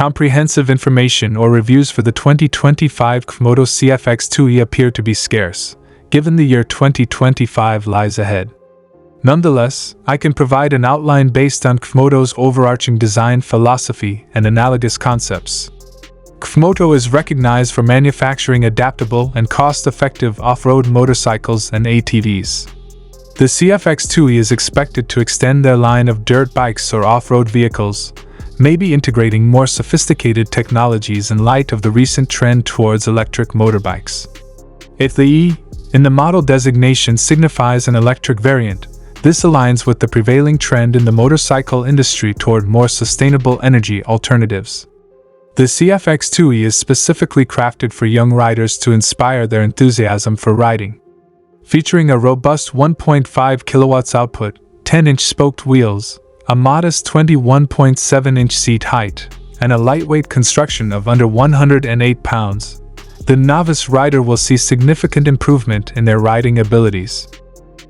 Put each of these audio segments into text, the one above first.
comprehensive information or reviews for the 2025 CFMOTO CFX-2E appear to be scarce, given the year 2025 lies ahead. Nonetheless, I can provide an outline based on CFMOTO's overarching design philosophy and analogous concepts. CFMOTO is recognized for manufacturing adaptable and cost-effective off-road motorcycles and ATVs. The CFX-2E is expected to extend their line of dirt bikes or off-road vehicles, maybe integrating more sophisticated technologies in light of the recent trend towards electric motorbikes. If the E in the model designation signifies an electric variant, this aligns with the prevailing trend in the motorcycle industry toward more sustainable energy alternatives. The CFX-2E is specifically crafted for young riders to inspire their enthusiasm for riding. Featuring a robust 1.5 kilowatts output, 10-inch spoked wheels, a modest 21.7-inch seat height, and a lightweight construction of under 108 pounds, the novice rider will see significant improvement in their riding abilities.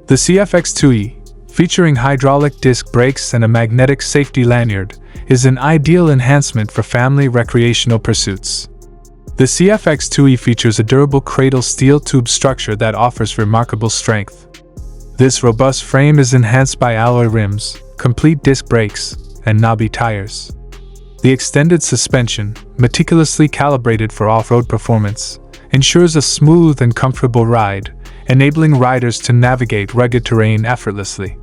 The CFX-2E, featuring hydraulic disc brakes and a magnetic safety lanyard, is an ideal enhancement for family recreational pursuits. The CFX-2E features a durable cradle steel tube structure that offers remarkable strength. This robust frame is enhanced by alloy rims, complete disc brakes, and knobby tires. The extended suspension, meticulously calibrated for off-road performance, ensures a smooth and comfortable ride, enabling riders to navigate rugged terrain effortlessly.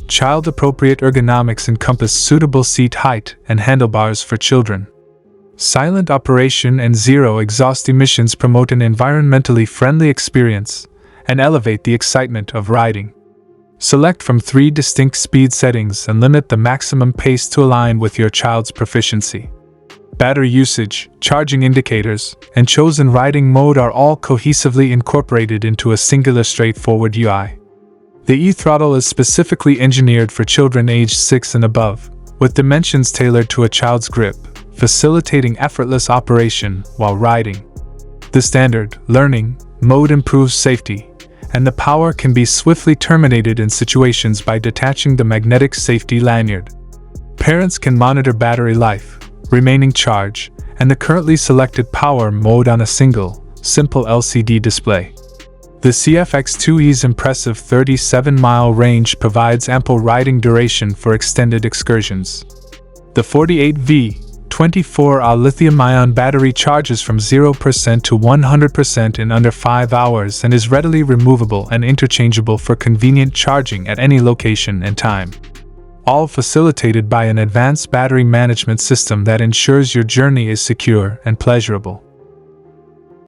Child-appropriate ergonomics encompass suitable seat height and handlebars for children. Silent operation and zero exhaust emissions promote an environmentally friendly experience and elevate the excitement of riding. Select from 3 distinct speed settings and limit the maximum pace to align with your child's proficiency. Battery usage, charging indicators, and chosen riding mode are all cohesively incorporated into a singular straightforward UI. The e-throttle is specifically engineered for children aged 6 and above, with dimensions tailored to a child's grip, facilitating effortless operation while riding. The standard learning mode improves safety, and the power can be swiftly terminated in situations by detaching the magnetic safety lanyard. Parents can monitor battery life, remaining charge, and the currently selected power mode on a simple LCD display. The CFX-2E's impressive 37-mile range provides ample riding duration for extended excursions. The 48V 24Ah lithium-ion battery charges from 0% to 100% in under 5 hours and is readily removable and interchangeable for convenient charging at any location and time. All facilitated by an advanced battery management system that ensures your journey is secure and pleasurable.